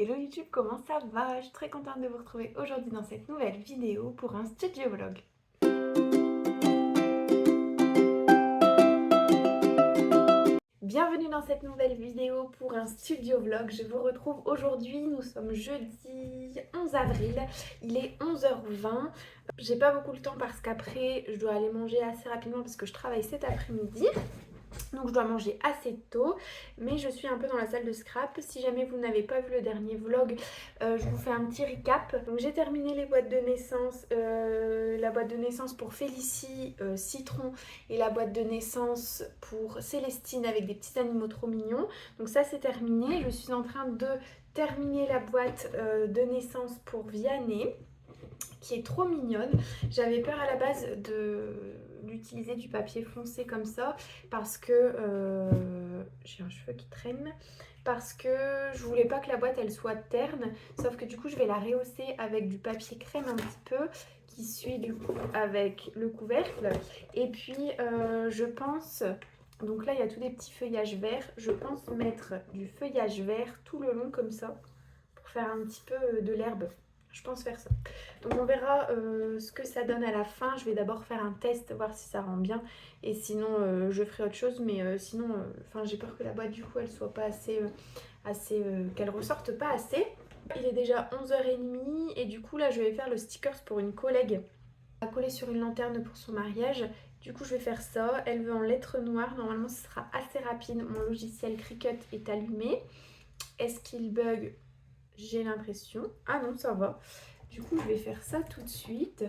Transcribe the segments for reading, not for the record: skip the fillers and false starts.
Hello YouTube, comment ça va? Je suis très contente de vous retrouver aujourd'hui dans cette nouvelle vidéo pour un studio vlog. Bienvenue dans cette nouvelle vidéo pour un studio vlog. Je vous retrouve aujourd'hui, nous sommes jeudi 11 avril, il est 11h20. J'ai pas beaucoup le temps parce qu'après je dois aller manger assez rapidement parce que je travaille cet après-midi. Donc je dois manger assez tôt, mais je suis un peu dans la salle de scrap. Si jamais vous n'avez pas vu le dernier vlog, je vous fais un petit recap. Donc j'ai terminé les boîtes de naissance, la boîte de naissance pour Félicie, Citron, et la boîte de naissance pour Célestine avec des petits animaux trop mignons. Donc ça c'est terminé. Je suis en train de terminer la boîte de naissance pour Vianney, qui est trop mignonne. J'avais peur à la base d'utiliser du papier foncé comme ça parce que j'ai un cheveu qui traîne, parce que je voulais pas que la boîte elle soit terne, sauf que du coup je vais la rehausser avec du papier crème un petit peu qui suit du coup avec le couvercle. Et puis je pense, donc là il y a tous des petits feuillages verts, je pense mettre du feuillage vert tout le long comme ça pour faire un petit peu de l'herbe. Je pense faire ça. Donc on verra ce que ça donne à la fin. Je vais d'abord faire un test, voir si ça rend bien. Et sinon je ferai autre chose. Mais sinon, j'ai peur que la boîte du coup elle soit pas assez, qu'elle ressorte pas assez. Il est déjà 11h30 et du coup là je vais faire le stickers pour une collègue à coller sur une lanterne pour son mariage. Du coup je vais faire ça. Elle veut en lettres noires. Normalement ce sera assez rapide. Mon logiciel Cricut est allumé. Est-ce qu'il bug? J'ai l'impression. Ah non, ça va. Du coup, je vais faire ça tout de suite.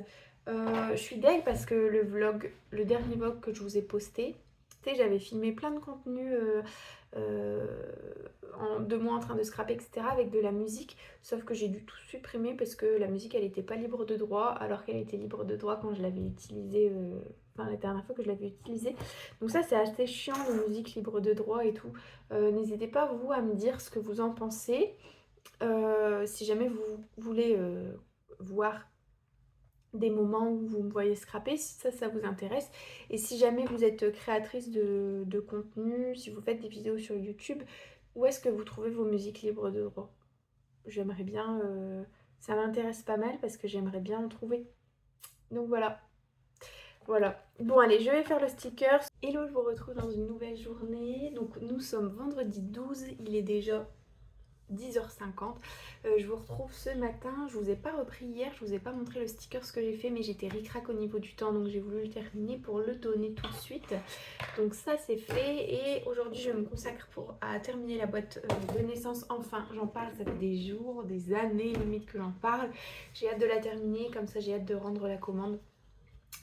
Je suis deg parce que le dernier vlog que je vous ai posté, j'avais filmé plein de contenus de moi en train de scraper, etc. avec de la musique. Sauf que j'ai dû tout supprimer parce que la musique, elle n'était pas libre de droit, alors qu'elle était libre de droit quand je l'avais utilisée. La dernière fois que je l'avais utilisée. Donc ça c'est assez chiant, de musique libre de droit et tout. N'hésitez pas vous à me dire ce que vous en pensez. Si jamais vous voulez voir des moments où vous me voyez scraper, si ça vous intéresse. Et si jamais vous êtes créatrice de contenu, si vous faites des vidéos sur YouTube, où est-ce que vous trouvez vos musiques libres de droit? J'aimerais bien, ça m'intéresse pas mal parce que j'aimerais bien en trouver. Donc voilà. Voilà. Bon allez, je vais faire le sticker. Hello, je vous retrouve dans une nouvelle journée. Donc nous sommes vendredi 12, il est déjà 10h50. Je vous retrouve ce matin. Je vous ai pas repris hier, je vous ai pas montré le sticker ce que j'ai fait, mais j'étais ric-rac au niveau du temps, donc j'ai voulu le terminer pour le donner tout de suite. Donc ça c'est fait et aujourd'hui je me consacre à terminer la boîte de naissance. Enfin, j'en parle, ça fait des jours, des années limite que j'en parle. J'ai hâte de la terminer, comme ça j'ai hâte de rendre la commande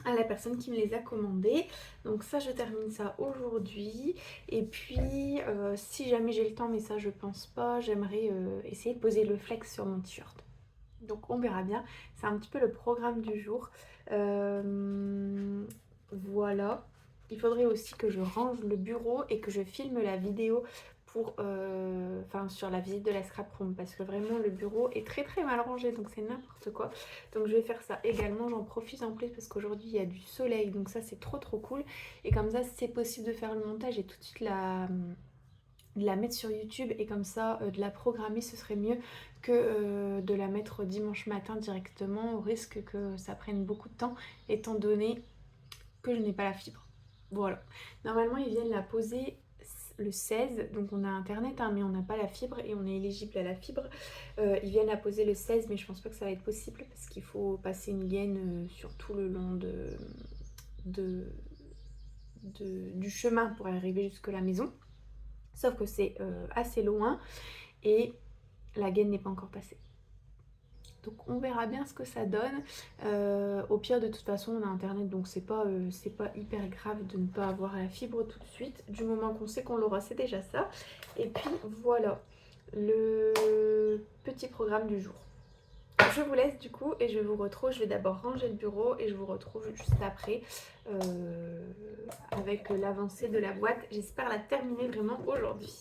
à la personne qui me les a commandés. Donc ça je termine ça aujourd'hui. Et puis si jamais j'ai le temps, mais ça je pense pas, j'aimerais essayer de poser le flex sur mon t-shirt. Donc on verra bien, c'est un petit peu le programme du jour. Voilà. Il faudrait aussi que je range le bureau et que je filme la vidéo sur la visite de la scrap room, parce que vraiment le bureau est très très mal rangé, donc c'est n'importe quoi. Donc je vais faire ça également. J'en profite en plus parce qu'aujourd'hui il y a du soleil, donc ça c'est trop trop cool. Et comme ça c'est possible de faire le montage et tout de suite de la mettre sur YouTube, et comme ça de la programmer ce serait mieux que de la mettre dimanche matin directement, au risque que ça prenne beaucoup de temps étant donné que je n'ai pas la fibre. Voilà. Normalement ils viennent la poser le 16, donc on a internet hein, mais on n'a pas la fibre et on est éligible à la fibre. Ils viennent la poser le 16, mais je pense pas que ça va être possible parce qu'il faut passer une liane sur tout le long du chemin pour arriver jusque la maison. Sauf que c'est assez loin et la gaine n'est pas encore passée. Donc on verra bien ce que ça donne. Au pire, de toute façon, on a internet, donc c'est pas hyper grave de ne pas avoir la fibre tout de suite. Du moment qu'on sait qu'on l'aura, c'est déjà ça. Et puis voilà le petit programme du jour. Je vous laisse du coup et je vous retrouve. Je vais d'abord ranger le bureau et je vous retrouve juste après avec l'avancée de la boîte. J'espère la terminer vraiment aujourd'hui.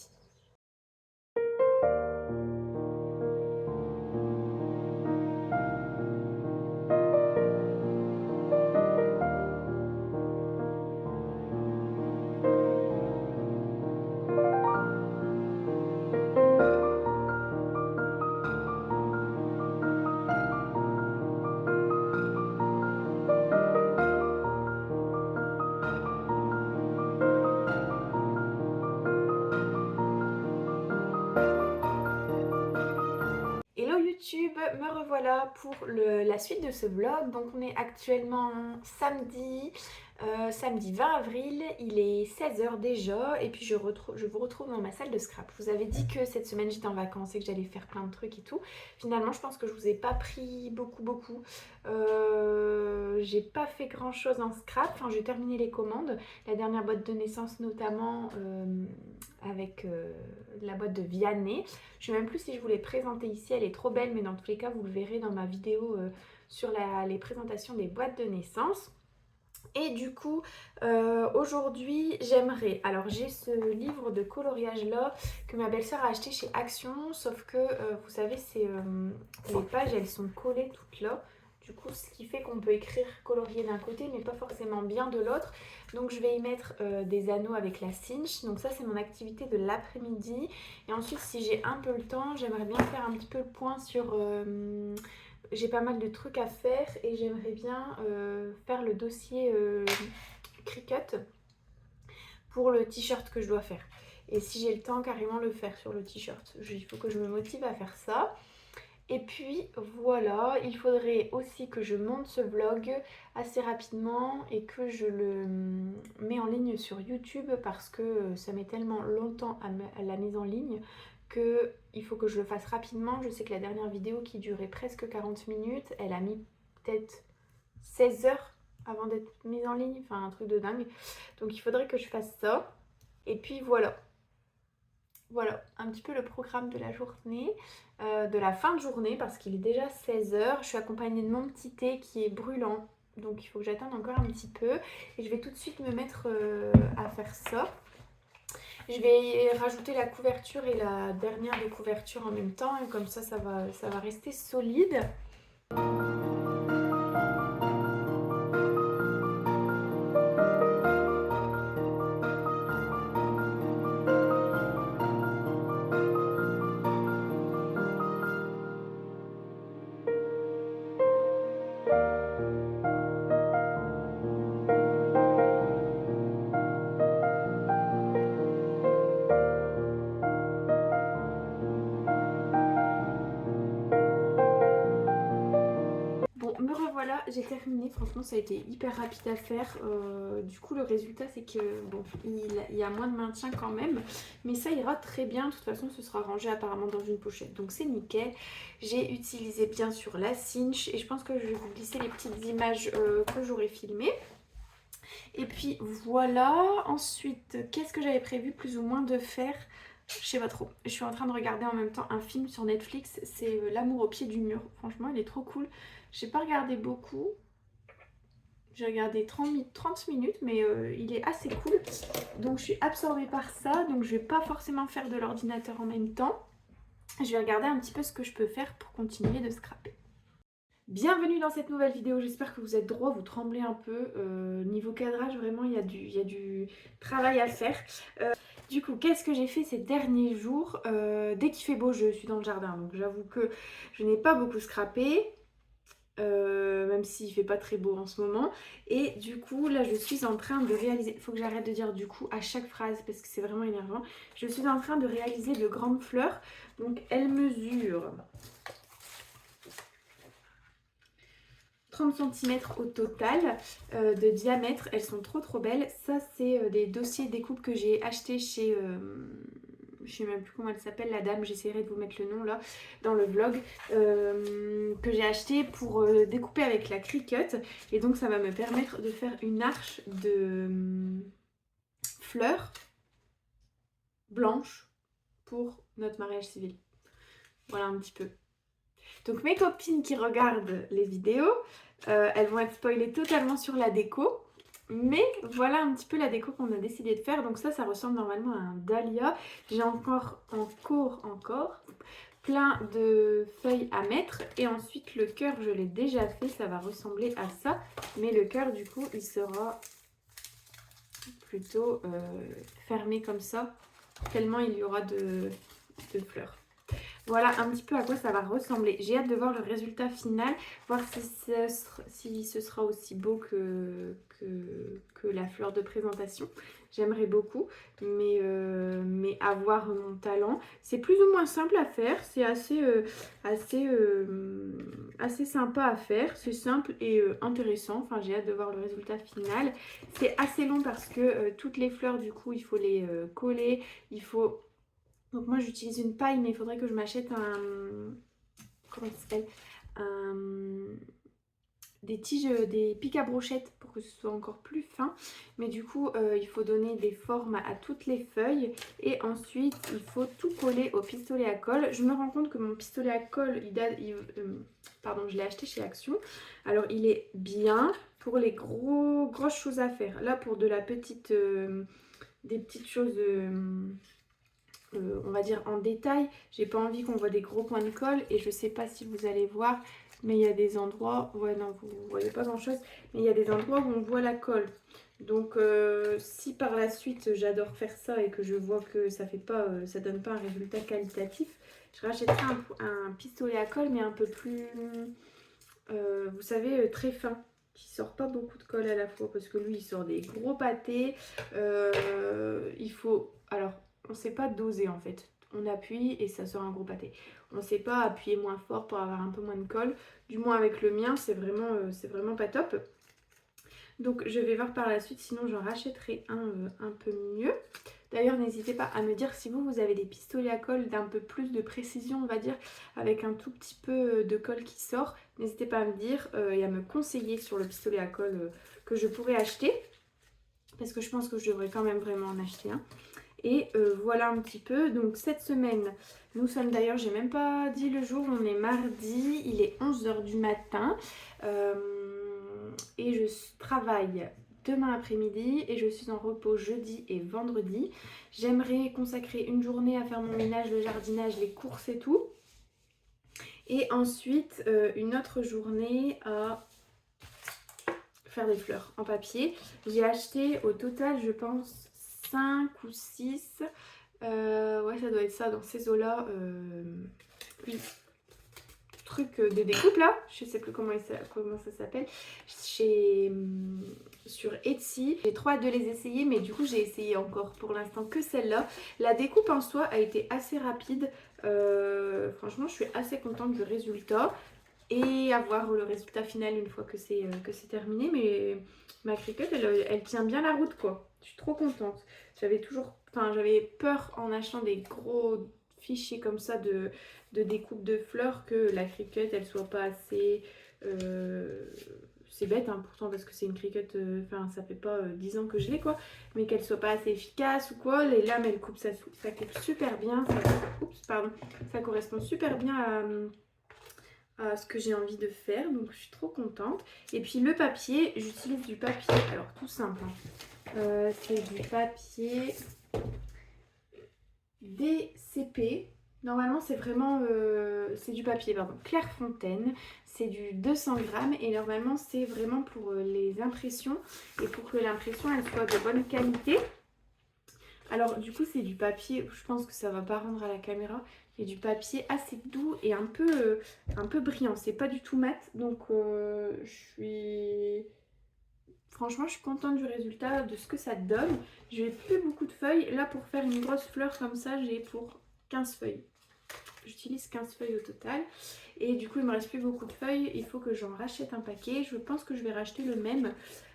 YouTube, me revoilà pour la suite de ce vlog. Donc on est actuellement samedi 20 avril, il est 16h déjà et puis je vous retrouve dans ma salle de scrap. Je vous avais dit que cette semaine j'étais en vacances et que j'allais faire plein de trucs et tout. Finalement je pense que je vous ai pas pris beaucoup. J'ai pas fait grand chose en scrap, enfin j'ai terminé les commandes. La dernière boîte de naissance notamment avec la boîte de Vianney. Je sais même plus si je vous l'ai présentée ici, elle est trop belle mais dans tous les cas vous le verrez dans ma vidéo sur les présentations des boîtes de naissance. Et du coup, aujourd'hui, j'aimerais... Alors, j'ai ce livre de coloriage-là que ma belle-sœur a acheté chez Action. Sauf que, vous savez, les pages, elles sont collées toutes là. Du coup, ce qui fait qu'on peut écrire colorier d'un côté, mais pas forcément bien de l'autre. Donc, je vais y mettre des anneaux avec la cinch. Donc ça, c'est mon activité de l'après-midi. Et ensuite, si j'ai un peu le temps, j'aimerais bien faire un petit peu le point sur... j'ai pas mal de trucs à faire et j'aimerais bien faire le dossier Cricut pour le t-shirt que je dois faire. Et si j'ai le temps, carrément le faire sur le t-shirt. Il faut que je me motive à faire ça. Et puis voilà, il faudrait aussi que je monte ce vlog assez rapidement et que je le mets en ligne sur YouTube parce que ça met tellement longtemps à la mise en ligne qu'il faut que je le fasse rapidement. Je sais que la dernière vidéo qui durait presque 40 minutes, elle a mis peut-être 16 heures avant d'être mise en ligne, enfin un truc de dingue. Donc il faudrait que je fasse ça. Et puis voilà. Voilà, un petit peu le programme de la journée, de la fin de journée parce qu'il est déjà 16h. Je suis accompagnée de mon petit thé qui est brûlant. Donc il faut que j'attende encore un petit peu. Et je vais tout de suite me mettre à faire ça. Je vais rajouter la couverture et la dernière des couvertures en même temps. Et comme ça va rester solide. Me revoilà, j'ai terminé, franchement ça a été hyper rapide à faire. Du coup le résultat c'est que bon, il y a moins de maintien quand même, mais ça ira très bien. De toute façon ce sera rangé apparemment dans une pochette, donc c'est nickel. J'ai utilisé bien sûr la cinch et je pense que je vais vous glisser les petites images que j'aurais filmées. Et puis voilà, ensuite qu'est-ce que j'avais prévu plus ou moins de faire? Je sais pas trop. Je suis en train de regarder en même temps un film sur Netflix, c'est L'amour au pied du mur. Franchement, il est trop cool. J'ai pas regardé beaucoup. J'ai regardé 30 minutes, mais il est assez cool. Donc je suis absorbée par ça. Donc je vais pas forcément faire de l'ordinateur en même temps. Je vais regarder un petit peu ce que je peux faire pour continuer de scraper. Bienvenue dans cette nouvelle vidéo, j'espère que vous êtes droit, vous tremblez un peu. Niveau cadrage, vraiment, il y a du travail à faire. Du coup, qu'est-ce que j'ai fait ces derniers jours? Dès qu'il fait beau, je suis dans le jardin, donc j'avoue que je n'ai pas beaucoup scrappé. Même s'il fait pas très beau en ce moment. Et du coup, là, je suis en train de réaliser... Il faut que j'arrête de dire du coup à chaque phrase parce que c'est vraiment énervant. Je suis en train de réaliser de grandes fleurs. Donc, elles mesurent 30 cm au total de diamètre. Elles sont trop belles. Ça, c'est des dossiers découpe que j'ai acheté chez... je sais même plus comment elle s'appelle la dame, j'essaierai de vous mettre le nom là dans le vlog, que j'ai acheté pour découper avec la Cricut. Et donc ça va me permettre de faire une arche de fleurs blanches pour notre mariage civil. Voilà un petit peu. Donc mes copines qui regardent les vidéos, elles vont être spoilées totalement sur la déco. Mais voilà un petit peu la déco qu'on a décidé de faire. Donc ça ressemble normalement à un dahlia. J'ai encore plein de feuilles à mettre. Et ensuite le cœur, je l'ai déjà fait. Ça va ressembler à ça. Mais le cœur du coup, il sera plutôt fermé comme ça. Tellement il y aura de fleurs. Voilà un petit peu à quoi ça va ressembler. J'ai hâte de voir le résultat final, voir si ce sera aussi beau que la fleur de présentation. J'aimerais beaucoup, mais avoir mon talent. C'est plus ou moins simple à faire, c'est assez sympa à faire. C'est simple et intéressant. Enfin, j'ai hâte de voir le résultat final. C'est assez long parce que toutes les fleurs, du coup, il faut les coller. Il faut donc moi j'utilise une paille mais il faudrait que je m'achète comment ça s'appelle un, des tiges, des pics à brochettes pour que ce soit encore plus fin. Mais du coup il faut donner des formes à toutes les feuilles et ensuite il faut tout coller au pistolet à colle. Je me rends compte que mon pistolet à colle, pardon, je l'ai acheté chez Action. Alors il est bien pour les grosses choses à faire. Là pour de la petite, des petites choses... on va dire en détail, j'ai pas envie qu'on voit des gros points de colle et je sais pas si vous allez voir mais il y a des endroits, ouais non vous voyez pas grand chose, mais il y a des endroits où on voit la colle. Donc si par la suite j'adore faire ça et que je vois que ça fait pas, ça donne pas un résultat qualitatif, je rachèterai un pistolet à colle mais un peu plus, vous savez, très fin, qui sort pas beaucoup de colle à la fois parce que lui il sort des gros pâtés. Il faut, alors on sait pas doser en fait, on appuie et ça sort un gros pâté. On sait pas appuyer moins fort pour avoir un peu moins de colle, du moins avec le mien c'est vraiment pas top. Donc je vais voir par la suite, sinon j'en rachèterai un peu mieux. D'ailleurs n'hésitez pas à me dire si vous avez des pistolets à colle d'un peu plus de précision on va dire, avec un tout petit peu de colle qui sort. N'hésitez pas à me dire et à me conseiller sur le pistolet à colle que je pourrais acheter. Parce que je pense que je devrais quand même vraiment en acheter un. Et voilà un petit peu. Donc cette semaine, nous sommes d'ailleurs, j'ai même pas dit le jour, on est mardi, il est 11 h du matin. Et je travaille demain après-midi et je suis en repos jeudi et vendredi. J'aimerais consacrer une journée à faire mon ménage, le jardinage, les courses et tout. Et ensuite une autre journée à faire des fleurs en papier. J'ai acheté au total je pense 5 ou 6. Ouais ça doit être ça dans ces eaux-là. Oui, truc de découpe là, je sais plus comment ça s'appelle, sur Etsy. J'ai trop hâte de les essayer mais du coup j'ai essayé encore pour l'instant que celle-là. La découpe en soi a été assez rapide, franchement je suis assez contente du résultat et à voir le résultat final une fois que c'est terminé. Mais ma Cricut elle tient bien la route quoi, je suis trop contente. J'avais peur en achetant des gros fichiers comme ça de découpe de fleurs que la Cricut elle soit pas assez c'est bête hein, pourtant parce que c'est une Cricut, enfin ça fait pas 10 ans que je l'ai quoi, mais qu'elle soit pas assez efficace ou quoi. Les lames elles coupent, ça coupe super bien, ça correspond super bien à ce que j'ai envie de faire, donc je suis trop contente. Et puis le papier, j'utilise du papier, alors tout simple hein. C'est du papier DCP. Normalement c'est vraiment c'est du papier pardon, Clairefontaine, c'est du 200 grammes et normalement c'est vraiment pour les impressions et pour que l'impression elle soit de bonne qualité. Alors du coup c'est du papier, je pense que ça va pas rendre à la caméra, mais du papier assez doux et un peu brillant, c'est pas du tout mat, donc franchement je suis contente du résultat, de ce que ça donne. J'ai plus beaucoup de feuilles, là pour faire une grosse fleur comme ça j'ai pour 15 feuilles. J'utilise 15 feuilles au total et du coup il me reste plus beaucoup de feuilles, il faut que j'en rachète un paquet. Je pense que je vais racheter le même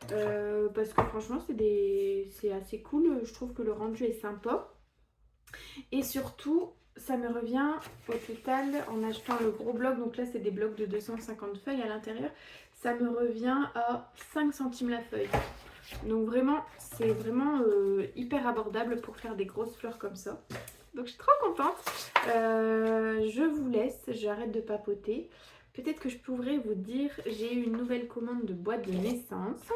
parce que franchement c'est assez cool, je trouve que le rendu est sympa et surtout ça me revient au total en achetant le gros bloc, donc là c'est des blocs de 250 feuilles à l'intérieur, ça me revient à 5 centimes la feuille. Donc vraiment c'est vraiment hyper abordable pour faire des grosses fleurs comme ça. Donc je suis trop contente. Je vous laisse, j'arrête de papoter. Peut-être que je pourrais vous dire, j'ai eu une nouvelle commande de boîte de naissance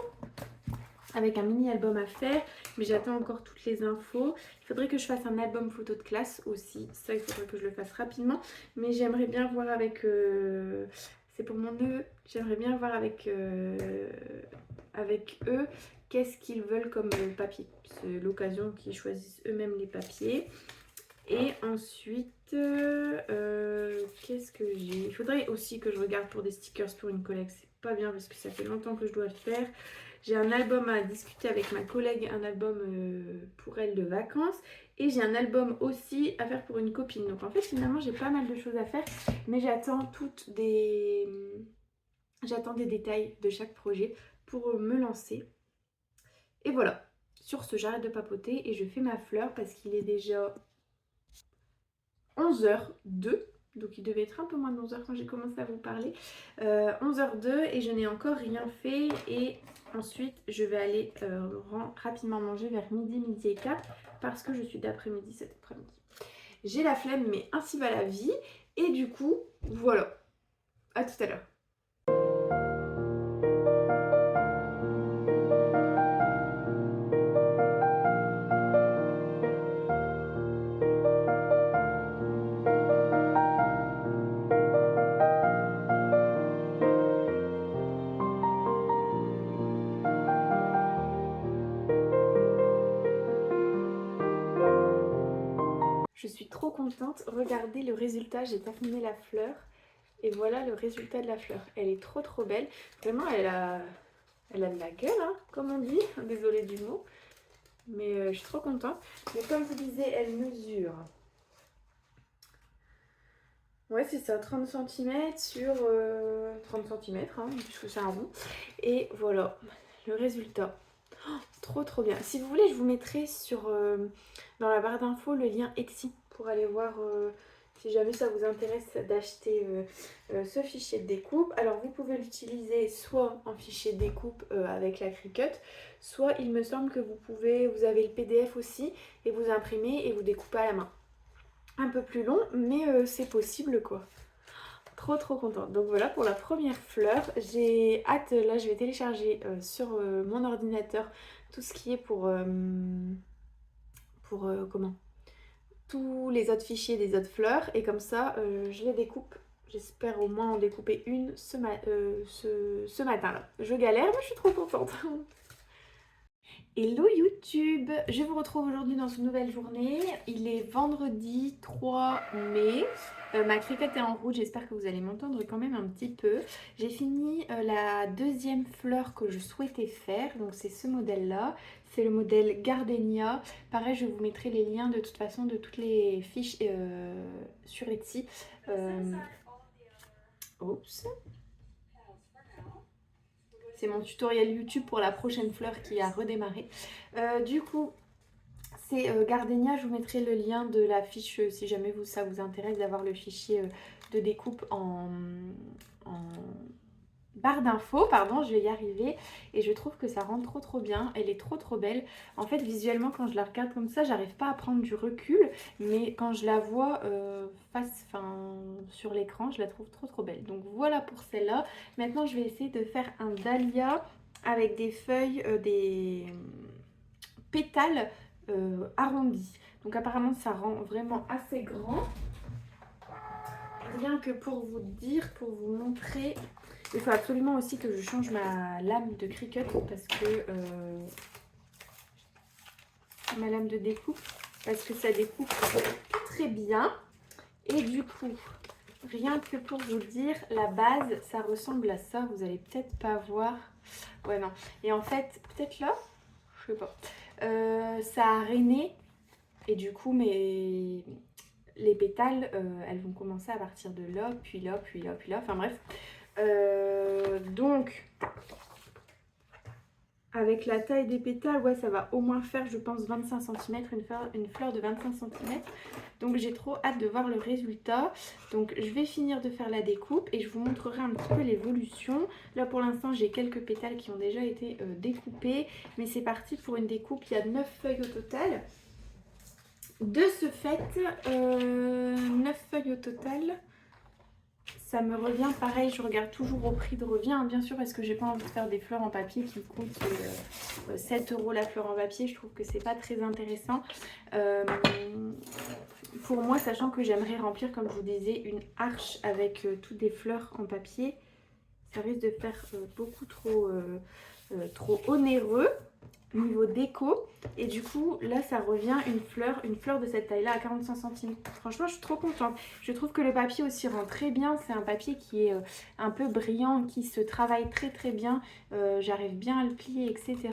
avec un mini album à faire, mais j'attends encore toutes les infos. Il faudrait que je fasse un album photo de classe aussi, ça il faudrait que je le fasse rapidement, mais j'aimerais bien voir avec... c'est pour mon neveu, j'aimerais bien voir avec eux qu'est-ce qu'ils veulent comme papier. C'est l'occasion qu'ils choisissent eux-mêmes les papiers. Et ensuite, qu'est-ce que j'ai? Il faudrait aussi que je regarde pour des stickers pour une collègue. C'est pas bien parce que ça fait longtemps que je dois le faire. J'ai un album à discuter avec ma collègue, un album pour elle de vacances. Et j'ai un album aussi à faire pour une copine. Donc en fait, finalement, j'ai pas mal de choses à faire. Mais j'attends des détails de chaque projet pour me lancer. Et voilà. Sur ce, j'arrête de papoter et je fais ma fleur parce qu'il est déjà 11h02. Donc il devait être un peu moins de 11h quand j'ai commencé à vous parler. 11h02 et je n'ai encore rien fait. Et ensuite je vais aller rapidement manger vers midi et quart parce que je suis d'après-midi cet après-midi. J'ai la flemme mais ainsi va la vie. Et du coup, voilà. À tout à l'heure. Je suis trop contente. Regardez le résultat. J'ai terminé la fleur. Et voilà le résultat de la fleur. Elle est trop belle. Vraiment, elle a de la gueule, hein, comme on dit. Désolée du mot. Mais je suis trop contente. Mais comme je disais, elle mesure. Ouais, c'est ça, 30 cm sur 30 cm, hein, puisque c'est un rond. Et voilà, le résultat. Trop bien. Si vous voulez, je vous mettrai dans la barre d'infos le lien Etsy pour aller voir si jamais ça vous intéresse d'acheter ce fichier de découpe. Alors vous pouvez l'utiliser soit en fichier de découpe avec la Cricut, soit il me semble que vous avez le PDF aussi et vous imprimez et vous découpez à la main. Un peu plus long, mais c'est possible quoi. Trop contente. Donc voilà pour la première fleur. J'ai hâte, là je vais télécharger sur mon ordinateur tout ce qui est pour comment, tous les autres fichiers des autres fleurs et comme ça je les découpe. J'espère au moins en découper une ce matin là. Je galère mais je suis trop contente. Hello YouTube, je vous retrouve aujourd'hui dans une nouvelle journée. Il est vendredi 3 mai. Ma Cricut est en route, j'espère que vous allez m'entendre quand même un petit peu. J'ai fini la deuxième fleur que je souhaitais faire, donc c'est ce modèle-là. C'est le modèle Gardenia. Pareil, je vous mettrai les liens de toute façon de toutes les fiches sur Etsy. Oups. C'est mon tutoriel YouTube pour la prochaine fleur qui a redémarré. Du coup, c'est Gardenia. Je vous mettrai le lien de la fiche si jamais ça vous intéresse d'avoir le fichier de découpe en barre d'infos, pardon, je vais y arriver. Et je trouve que ça rend trop bien. Elle est trop belle. En fait, visuellement, quand je la regarde comme ça, j'arrive pas à prendre du recul. Mais quand je la vois sur l'écran, je la trouve trop belle. Donc voilà pour celle-là. Maintenant, je vais essayer de faire un dahlia avec des feuilles, des pétales arrondis. Donc apparemment, ça rend vraiment assez grand. Rien que pour vous dire, pour vous montrer, il faut absolument aussi que je change ma lame de Cricut parce que ma lame de découpe, parce que ça découpe très bien. Et du coup, rien que pour vous dire, la base, ça ressemble à ça. Vous allez peut-être pas voir. Ouais, non. Et en fait, peut-être là, je sais pas. Ça a rainé et du coup, les pétales, elles vont commencer à partir de là, puis là. Enfin bref. Donc, avec la taille des pétales, ouais, ça va au moins faire, je pense, 25 cm, une fleur de 25 cm. Donc, j'ai trop hâte de voir le résultat. Donc, je vais finir de faire la découpe et je vous montrerai un petit peu l'évolution. Là, pour l'instant, j'ai quelques pétales qui ont déjà été découpés. Mais c'est parti pour une découpe. Il y a 9 feuilles au total. De ce fait, 9 feuilles au total. Ça me revient pareil, je regarde toujours au prix de revient, hein, bien sûr, parce que j'ai pas envie de faire des fleurs en papier qui coûtent 7 € la fleur en papier. Je trouve que c'est pas très intéressant. Pour moi, sachant que j'aimerais remplir, comme je vous disais, une arche avec toutes des fleurs en papier, ça risque de faire beaucoup trop onéreux. niveau déco. Et du coup là ça revient une fleur de cette taille là à 45 centimes. Franchement je suis trop contente. Je trouve que le papier aussi rend très bien. C'est un papier qui est un peu brillant, qui se travaille très bien. J'arrive bien à le plier, etc.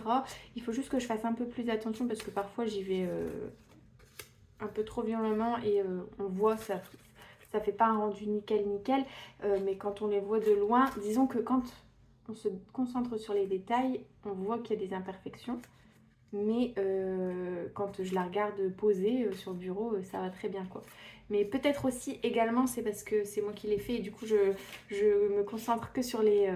Il faut juste que je fasse un peu plus attention parce que parfois j'y vais un peu trop violemment et on voit ça fait pas un rendu nickel mais quand on les voit de loin, disons que quand on se concentre sur les détails, on voit qu'il y a des imperfections. Mais quand je la regarde posée sur le bureau, ça va très bien quoi. Mais peut-être aussi également c'est parce que c'est moi qui l'ai fait et du coup je me concentre que sur les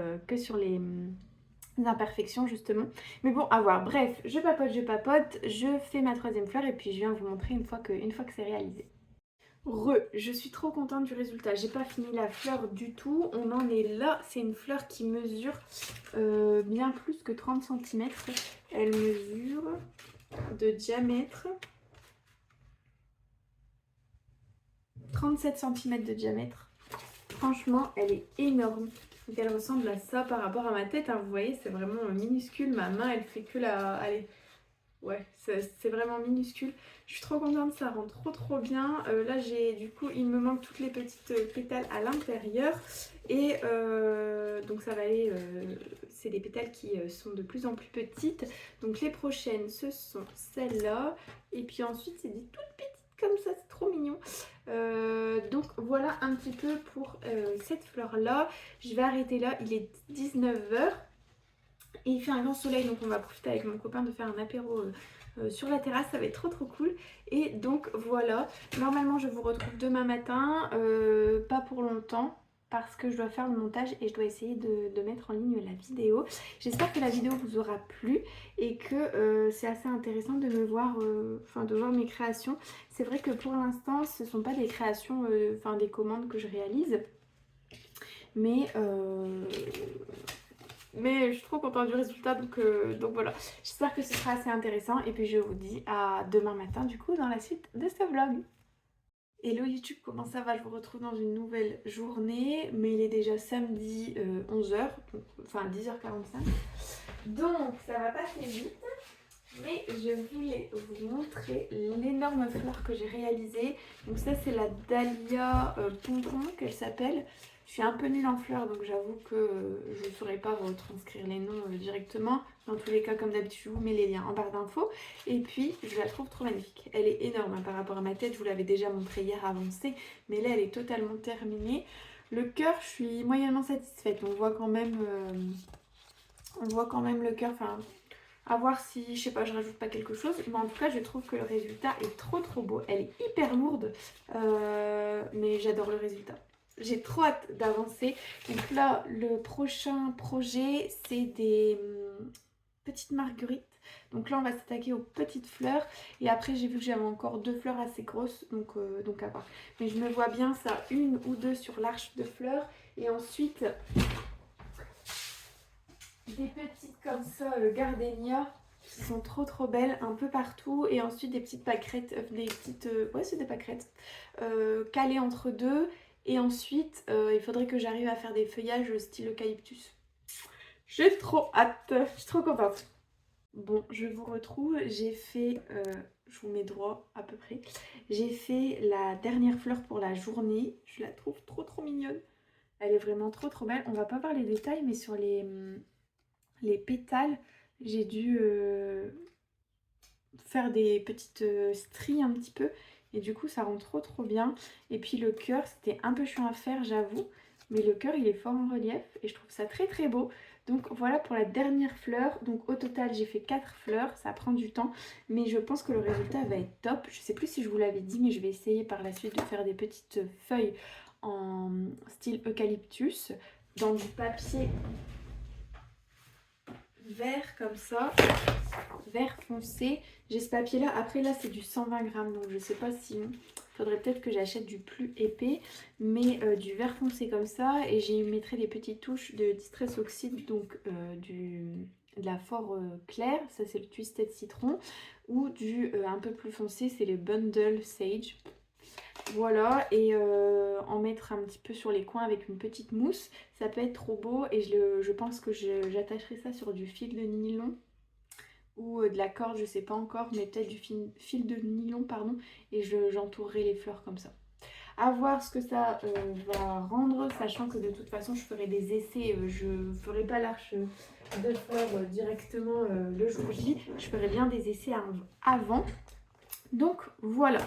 imperfections justement. Mais bon, à voir. Bref, je papote, je fais ma troisième fleur et puis je viens vous montrer une fois que c'est réalisé. Je suis trop contente du résultat. J'ai pas fini la fleur du tout. On en est là. C'est une fleur qui mesure bien plus que 30 cm. Elle mesure de diamètre 37 cm de diamètre. Franchement, elle est énorme. Donc elle ressemble à ça par rapport à ma tête. Hein. Vous voyez, c'est vraiment minuscule. Ma main, elle fait que la... Allez. Ouais, c'est vraiment minuscule. Je suis trop contente, ça rend trop bien. Là, du coup, il me manque toutes les petites pétales à l'intérieur. Et donc ça va aller... c'est des pétales qui sont de plus en plus petites. Donc les prochaines, ce sont celles-là. Et puis ensuite, c'est des toutes petites comme ça, c'est trop mignon. Donc voilà un petit peu pour cette fleur-là. Je vais arrêter là, il est 19h. Et il fait un grand soleil, donc on va profiter avec mon copain de faire un apéro sur la terrasse, ça va être trop cool. Et donc voilà, normalement je vous retrouve demain matin, pas pour longtemps, parce que je dois faire le montage et je dois essayer de mettre en ligne la vidéo. J'espère que la vidéo vous aura plu et que c'est assez intéressant de me voir, de voir mes créations. C'est vrai que pour l'instant ce ne sont pas des créations, des commandes que je réalise, mais je suis trop contente du résultat, donc voilà. J'espère que ce sera assez intéressant. Et puis je vous dis à demain matin du coup dans la suite de ce vlog. Hello YouTube, comment ça va? Je vous retrouve dans une nouvelle journée. Mais il est déjà samedi 11h, enfin 10h45. Donc ça va pas très vite. Mais je voulais vous montrer l'énorme fleur que j'ai réalisée. Donc ça c'est la Dahlia Pompon qu'elle s'appelle. Je suis un peu nulle en fleurs donc j'avoue que je ne saurais pas vous retranscrire les noms directement. Dans tous les cas comme d'habitude je vous mets les liens en barre d'infos. Et puis je la trouve trop magnifique. Elle est énorme hein, par rapport à ma tête, je vous l'avais déjà montré hier avancée. Mais là elle est totalement terminée. Le cœur je suis moyennement satisfaite. On voit quand même, le cœur, enfin... À voir si, je sais pas, je rajoute pas quelque chose. Mais en tout cas, je trouve que le résultat est trop beau. Elle est hyper lourde, mais j'adore le résultat. J'ai trop hâte d'avancer. Donc là, le prochain projet, c'est des petites marguerites. Donc là, on va s'attaquer aux petites fleurs. Et après, j'ai vu que j'avais encore 2 fleurs assez grosses, donc à voir. Mais je me vois bien ça, 1 ou 2 sur l'arche de fleurs. Et ensuite... des petites comme ça, gardénia, qui sont trop belles un peu partout. Et ensuite des petites pâquerettes, ouais c'est des pâquerettes, calées entre deux. Et ensuite il faudrait que j'arrive à faire des feuillages style eucalyptus. J'ai trop hâte, je suis trop contente. Bon, je vous retrouve, j'ai fait, je vous mets droit à peu près. J'ai fait la dernière fleur pour la journée, je la trouve trop mignonne. Elle est vraiment trop belle. On va pas voir les détails mais sur les pétales, j'ai dû faire des petites stries un petit peu. Et du coup, ça rend trop bien. Et puis le cœur, c'était un peu chiant à faire, j'avoue. Mais le cœur, il est fort en relief. Et je trouve ça très beau. Donc voilà pour la dernière fleur. Donc au total, j'ai fait 4 fleurs. Ça prend du temps. Mais je pense que le résultat va être top. Je sais plus si je vous l'avais dit, mais je vais essayer par la suite de faire des petites feuilles en style eucalyptus. Dans du papier vert comme ça, vert foncé. J'ai ce papier là, après là c'est du 120 grammes donc je sais pas si... Faudrait peut-être que j'achète du plus épais, mais du vert foncé comme ça. Et j'y mettrai des petites touches de Distress Oxide, donc de la fort claire, ça c'est le Twisted Citron. Ou du un peu plus foncé, c'est le Bundle Sage. Voilà, et en mettre un petit peu sur les coins avec une petite mousse, ça peut être trop beau. Et je pense que j'attacherai ça sur du fil de nylon ou de la corde, je sais pas encore, mais peut-être du fil de nylon, pardon, et j'entourerai les fleurs comme ça. À voir ce que ça va rendre, sachant que de toute façon je ferai des essais, je ferai pas l'arche de fleurs directement le jour J, je ferai bien des essais avant. Donc voilà,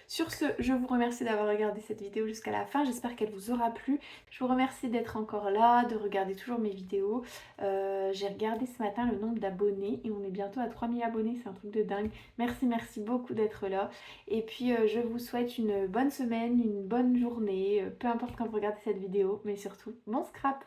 sur ce, je vous remercie d'avoir regardé cette vidéo jusqu'à la fin, j'espère qu'elle vous aura plu. Je vous remercie d'être encore là, de regarder toujours mes vidéos. J'ai regardé ce matin le nombre d'abonnés et on est bientôt à 3000 abonnés, c'est un truc de dingue. Merci beaucoup d'être là. Et puis je vous souhaite une bonne semaine, une bonne journée, peu importe quand vous regardez cette vidéo, mais surtout, bon scrap!